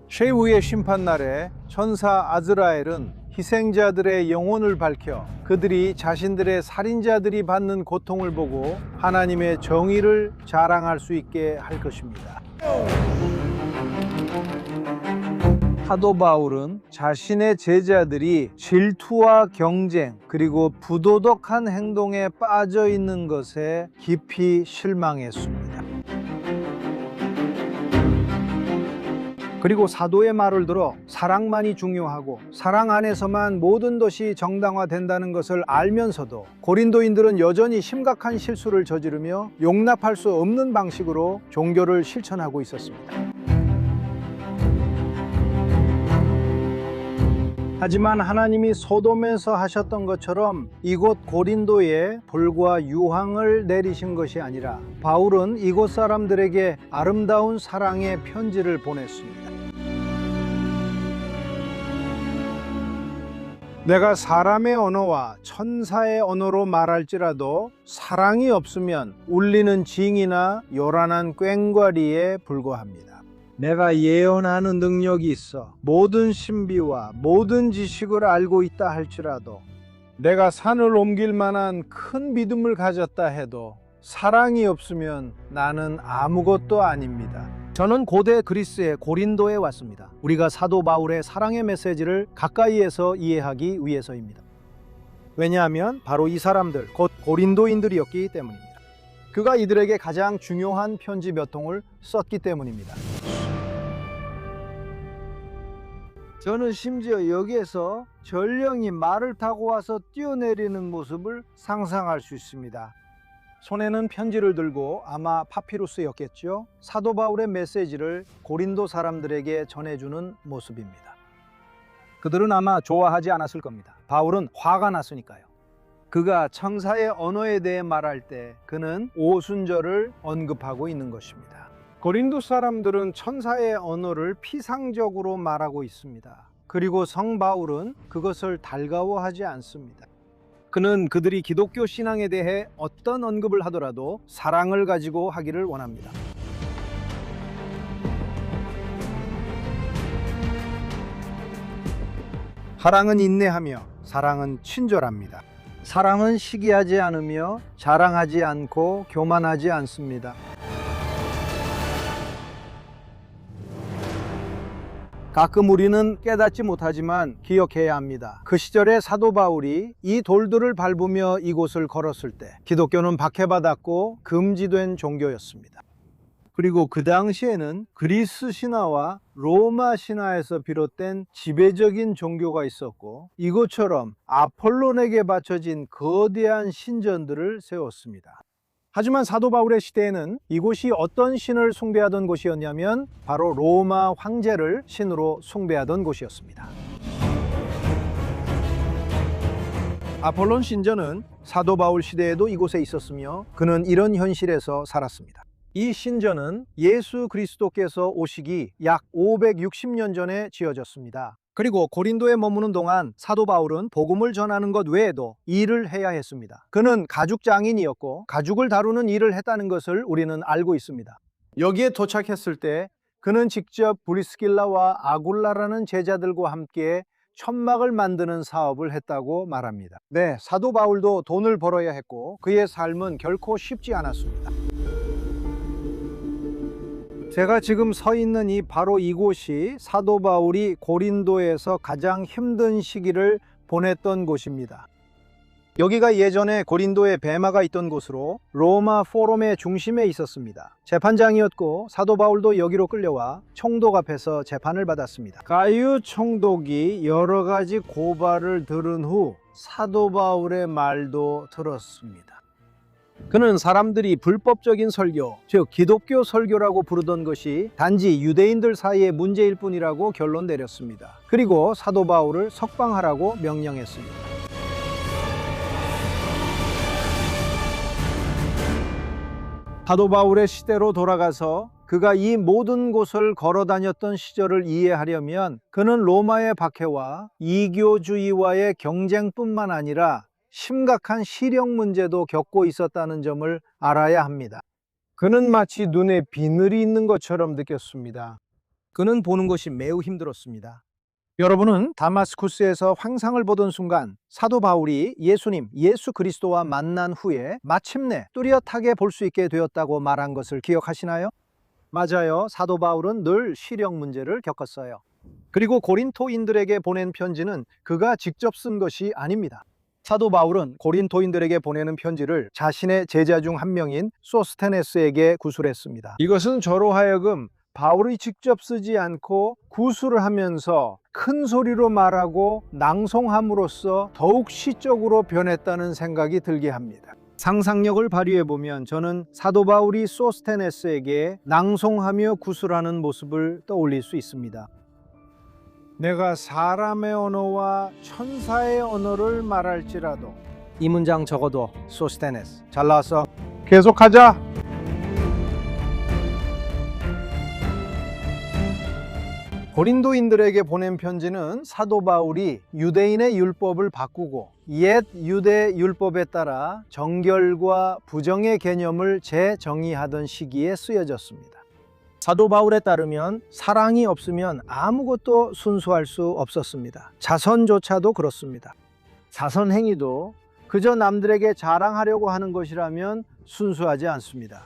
최후의 심판날에 천사 아즈라엘은 희생자들의 영혼을 밝혀 그들이 자신들의 살인자들이 받는 고통을 보고 하나님의 정의를 자랑할 수 있게 할 것입니다. 사도 바울은 자신의 제자들이 질투와 경쟁 그리고 부도덕한 행동에 빠져 있는 것에 깊이 실망했습니다. 그리고 사도의 말을 들어 사랑만이 중요하고 사랑 안에서만 모든 것이 정당화된다는 것을 알면서도 고린도인들은 여전히 심각한 실수를 저지르며 용납할 수 없는 방식으로 종교를 실천하고 있었습니다. 하지만 하나님이 소돔에서 하셨던 것처럼 이곳 고린도에 불과 유황을 내리신 것이 아니라 바울은 이곳 사람들에게 아름다운 사랑의 편지를 보냈습니다. 내가 사람의 언어와 천사의 언어로 말할지라도 사랑이 없으면 울리는 징이나 요란한 꽹과리에 불과합니다. 내가 예언하는 능력이 있어 모든 신비와 모든 지식을 알고 있다 할지라도 내가 산을 옮길 만한 큰 믿음을 가졌다 해도 사랑이 없으면 나는 아무것도 아닙니다. 저는 고대 그리스의 고린도에 왔습니다. 우리가 사도 바울의 사랑의 메시지를 가까이에서 이해하기 위해서입니다. 왜냐하면 바로 이 사람들, 곧 고린도인들이었기 때문입니다. 그가 이들에게 가장 중요한 편지 몇 통을 썼기 때문입니다. 저는 심지어 여기에서 전령이 말을 타고 와서 뛰어내리는 모습을 상상할 수 있습니다. 손에는 편지를 들고 아마 파피루스였겠죠. 사도 바울의 메시지를 고린도 사람들에게 전해주는 모습입니다. 그들은 아마 좋아하지 않았을 겁니다. 바울은 화가 났으니까요. 그가 천사의 언어에 대해 말할 때 그는 오순절을 언급하고 있는 것입니다. 고린도 사람들은 천사의 언어를 피상적으로 말하고 있습니다. 그리고 성 바울은 그것을 달가워하지 않습니다. 그는 그들이 기독교 신앙에 대해 어떤 언급을 하더라도 사랑을 가지고 하기를 원합니다. 사랑은 인내하며 사랑은 친절합니다. 사랑은 시기하지 않으며 자랑하지 않고 교만하지 않습니다. 가끔 우리는 깨닫지 못하지만 기억해야 합니다. 그 시절에 사도 바울이 이 돌들을 밟으며 이곳을 걸었을 때 기독교는 박해받았고 금지된 종교였습니다. 그리고 그 당시에는 그리스 신화와 로마 신화에서 비롯된 지배적인 종교가 있었고 이것처럼 아폴론에게 바쳐진 거대한 신전들을 세웠습니다. 하지만 사도 바울의 시대에는 이곳이 어떤 신을 숭배하던 곳이었냐면 바로 로마 황제를 신으로 숭배하던 곳이었습니다. 아폴론 신전은 사도 바울 시대에도 이곳에 있었으며 그는 이런 현실에서 살았습니다. 이 신전은 예수 그리스도께서 오시기 약 560년 전에 지어졌습니다. 그리고 고린도에 머무는 동안 사도 바울은 복음을 전하는 것 외에도 일을 해야 했습니다. 그는 가죽 장인이었고 가죽을 다루는 일을 했다는 것을 우리는 알고 있습니다. 여기에 도착했을 때 그는 직접 브리스길라와 아굴라라는 제자들과 함께 천막을 만드는 사업을 했다고 말합니다. 네, 사도 바울도 돈을 벌어야 했고 그의 삶은 결코 쉽지 않았습니다. 제가 지금 서 있는 바로 이곳이 사도 바울이 고린도에서 가장 힘든 시기를 보냈던 곳입니다. 여기가 예전에 고린도에 베마가 있던 곳으로 로마 포럼의 중심에 있었습니다. 재판장이었고 사도 바울도 여기로 끌려와 총독 앞에서 재판을 받았습니다. 가이오 총독이 여러 가지 고발을 들은 후 사도 바울의 말도 들었습니다. 그는 사람들이 불법적인 설교, 즉 기독교 설교라고 부르던 것이 단지 유대인들 사이의 문제일 뿐이라고 결론 내렸습니다. 그리고 사도 바울을 석방하라고 명령했습니다. 사도 바울의 시대로 돌아가서 그가 이 모든 곳을 걸어 다녔던 시절을 이해하려면 그는 로마의 박해와 이교주의와의 경쟁뿐만 아니라 심각한 시력 문제도 겪고 있었다는 점을 알아야 합니다. 그는 마치 눈에 비늘이 있는 것처럼 느꼈습니다. 그는 보는 것이 매우 힘들었습니다. 여러분은 다마스쿠스에서 환상을 보던 순간 사도 바울이 예수님, 예수 그리스도와 만난 후에 마침내 뚜렷하게 볼 수 있게 되었다고 말한 것을 기억하시나요? 맞아요. 사도 바울은 늘 시력 문제를 겪었어요. 그리고 고린토인들에게 보낸 편지는 그가 직접 쓴 것이 아닙니다. 사도 바울은 고린토인들에게 보내는 편지를 자신의 제자 중 한 명인 소스테네스에게 구술했습니다. 이것은 저로 하여금 바울이 직접 쓰지 않고 구술을 하면서 큰 소리로 말하고 낭송함으로써 더욱 시적으로 변했다는 생각이 들게 합니다. 상상력을 발휘해 보면 저는 사도 바울이 소스테네스에게 낭송하며 구술하는 모습을 떠올릴 수 있습니다. 내가 사람의 언어와 천사의 언어를 말할지라도. 이 문장 적어도 소스테네스. 잘 나왔어. 계속하자. 고린도인들에게 보낸 편지는 사도 바울이 유대인의 율법을 바꾸고 옛 유대 율법에 따라 정결과 부정의 개념을 재정의하던 시기에 쓰여졌습니다. 사도 바울에 따르면 사랑이 없으면 아무것도 순수할 수 없었습니다. 자선조차도 그렇습니다. 자선 행위도 그저 남들에게 자랑하려고 하는 것이라면 순수하지 않습니다.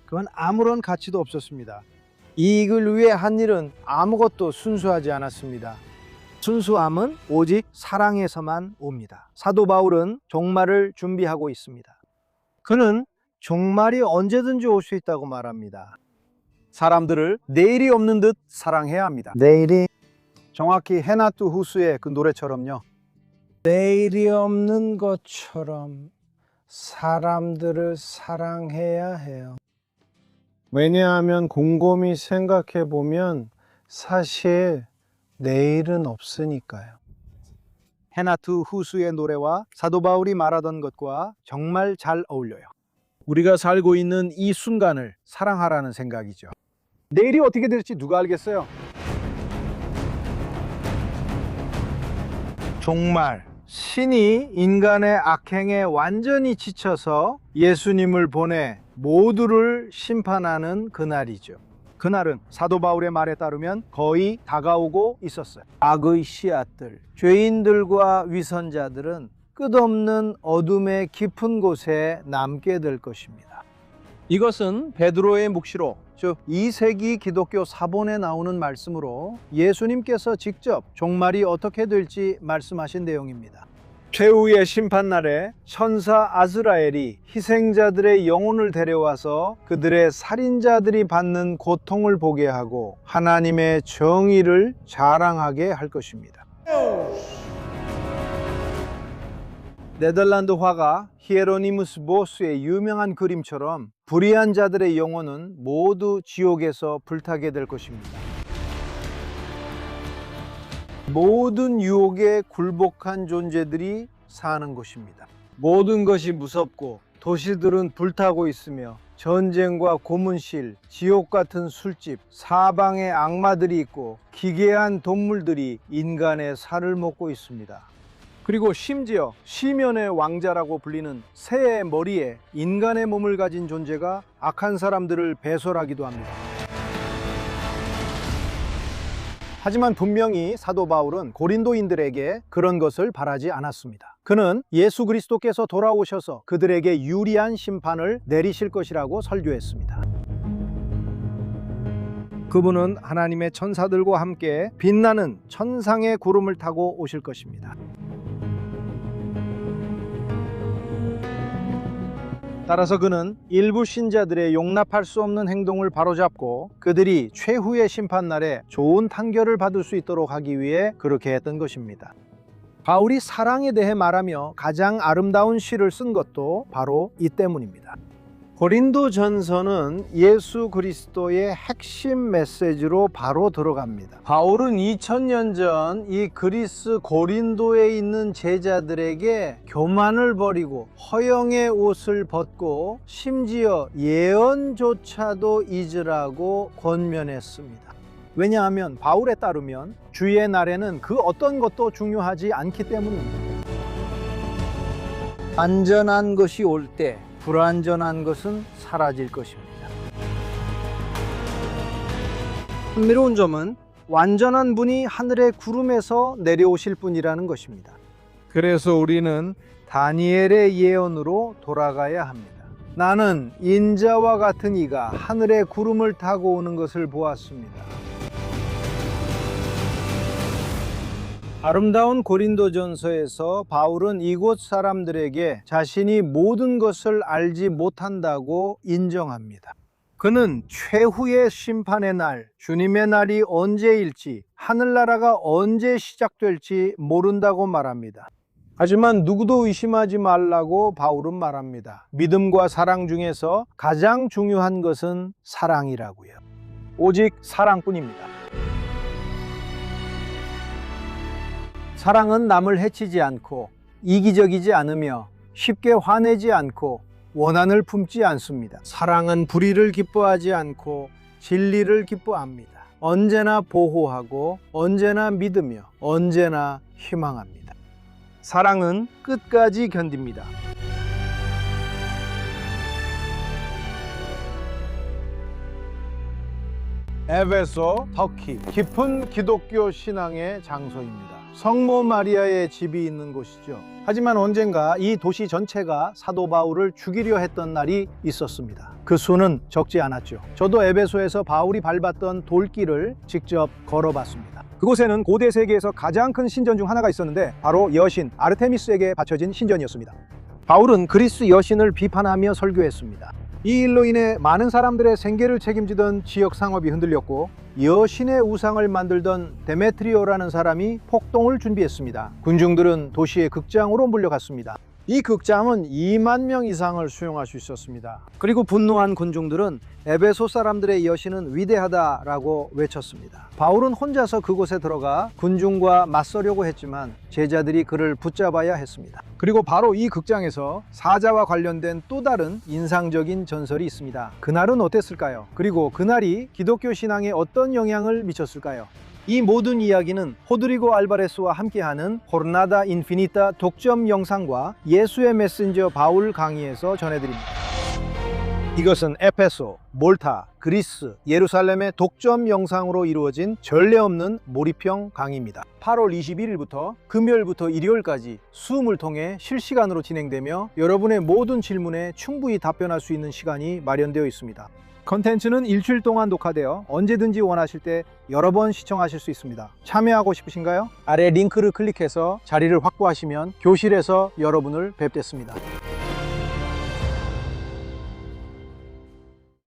그건 아무런 가치도 없었습니다. 이익을 위해 한 일은 아무것도 순수하지 않았습니다. 순수함은 오직 사랑에서만 옵니다. 사도 바울은 종말을 준비하고 있습니다. 그는 종말이 언제든지 올 수 있다고 말합니다. 사람들을 내일이 없는 듯 사랑해야 합니다. 내일이 정확히 헤나투 후스의 그 노래처럼요. 내일이 없는 것처럼 사람들을 사랑해야 해요. 왜냐하면 곰곰이 생각해 보면 사실 내일은 없으니까요. 헤나투 후스의 노래와 사도 바울이 말하던 것과 정말 잘 어울려요. 우리가 살고 있는 이 순간을 사랑하라는 생각이죠. 내일이 어떻게 될지 누가 알겠어요? 정말 신이 인간의 악행에 완전히 지쳐서 예수님을 보내 모두를 심판하는 그날이죠. 그날은 사도 바울의 말에 따르면 거의 다가오고 있었어요. 악의 씨앗들, 죄인들과 위선자들은 끝없는 어둠의 깊은 곳에 남게 될 것입니다. 이것은 베드로의 묵시록, 즉 2세기 기독교 사본에 나오는 말씀으로 예수님께서 직접 종말이 어떻게 될지 말씀하신 내용입니다. 최후의 심판날에 천사 아스라엘이 희생자들의 영혼을 데려와서 그들의 살인자들이 받는 고통을 보게 하고 하나님의 정의를 자랑하게 할 것입니다. 네덜란드 화가 히에로니무스 보스의 유명한 그림처럼 불의한 자들의 영혼은 모두 지옥에서 불타게 될 것입니다. 모든 유혹에 굴복한 존재들이 사는 곳입니다. 모든 것이 무섭고 도시들은 불타고 있으며 전쟁과 고문실, 지옥 같은 술집, 사방에 악마들이 있고 기괴한 동물들이 인간의 살을 먹고 있습니다. 그리고 심지어 시면의 왕자라고 불리는 새의 머리에 인간의 몸을 가진 존재가 악한 사람들을 배설하기도 합니다. 하지만 분명히 사도 바울은 고린도인들에게 그런 것을 바라지 않았습니다. 그는 예수 그리스도께서 돌아오셔서 그들에게 유리한 심판을 내리실 것이라고 설교했습니다. 그분은 하나님의 천사들과 함께 빛나는 천상의 구름을 타고 오실 것입니다. 따라서 그는 일부 신자들의 용납할 수 없는 행동을 바로잡고 그들이 최후의 심판날에 좋은 판결을 받을 수 있도록 하기 위해 그렇게 했던 것입니다. 바울이 사랑에 대해 말하며 가장 아름다운 시를 쓴 것도 바로 이 때문입니다. 고린도전서는 예수 그리스도의 핵심 메시지로 바로 들어갑니다. 바울은 2000년 전 이 그리스 고린도에 있는 제자들에게 교만을 버리고 허영의 옷을 벗고 심지어 예언조차도 잊으라고 권면했습니다. 왜냐하면 바울에 따르면 주의 날에는 그 어떤 것도 중요하지 않기 때문입니다. 안전한 것이 올 때 불안전한 것은 사라질 것입니다. 흥미로운 점은 완전한 분이 하늘의 구름에서 내려오실 분이라는 것입니다. 그래서 우리는 다니엘의 예언으로 돌아가야 합니다. 나는 인자와 같은 이가 하늘의 구름을 타고 오는 것을 보았습니다. 아름다운 고린도전서에서 바울은 이곳 사람들에게 자신이 모든 것을 알지 못한다고 인정합니다. 그는 최후의 심판의 날, 주님의 날이 언제일지, 하늘나라가 언제 시작될지 모른다고 말합니다. 하지만 누구도 의심하지 말라고 바울은 말합니다. 믿음과 사랑 중에서 가장 중요한 것은 사랑이라고요. 오직 사랑뿐입니다. 사랑은 남을 해치지 않고 이기적이지 않으며 쉽게 화내지 않고 원한을 품지 않습니다. 사랑은 불의를 기뻐하지 않고 진리를 기뻐합니다. 언제나 보호하고 언제나 믿으며 언제나 희망합니다. 사랑은 끝까지 견딥니다. 에베소, 터키, 깊은 기독교 신앙의 장소입니다. 성모 마리아의 집이 있는 곳이죠. 하지만 언젠가 이 도시 전체가 사도 바울을 죽이려 했던 날이 있었습니다. 그 수는 적지 않았죠. 저도 에베소에서 바울이 밟았던 돌길을 직접 걸어봤습니다. 그곳에는 고대 세계에서 가장 큰 신전 중 하나가 있었는데 바로 여신 아르테미스에게 바쳐진 신전이었습니다. 바울은 그리스 여신을 비판하며 설교했습니다. 이 일로 인해 많은 사람들의 생계를 책임지던 지역 상업이 흔들렸고 여신의 우상을 만들던 데메트리오라는 사람이 폭동을 준비했습니다. 군중들은 도시의 극장으로 몰려갔습니다. 이 극장은 2만 명 이상을 수용할 수 있었습니다. 그리고 분노한 군중들은 에베소 사람들의 여신은 위대하다라고 외쳤습니다. 바울은 혼자서 그곳에 들어가 군중과 맞서려고 했지만 제자들이 그를 붙잡아야 했습니다. 그리고 바로 이 극장에서 사자와 관련된 또 다른 인상적인 전설이 있습니다. 그날은 어땠을까요? 그리고 그날이 기독교 신앙에 어떤 영향을 미쳤을까요? 이 모든 이야기는 호드리고 알바레스와 함께하는 호르나다 인피니타 독점 영상과 예수의 메신저 바울 강의에서 전해드립니다. 이것은 에페소, 몰타, 그리스, 예루살렘의 독점 영상으로 이루어진 전례 없는 몰입형 강의입니다. 8월 21일부터 금요일부터 일요일까지 줌을 통해 실시간으로 진행되며 여러분의 모든 질문에 충분히 답변할 수 있는 시간이 마련되어 있습니다. 컨텐츠는 일주일 동안 녹화되어 언제든지 원하실 때 여러 번 시청하실 수 있습니다. 참여하고 싶으신가요? 아래 링크를 클릭해서 자리를 확보하시면 교실에서 여러분을 뵙겠습니다.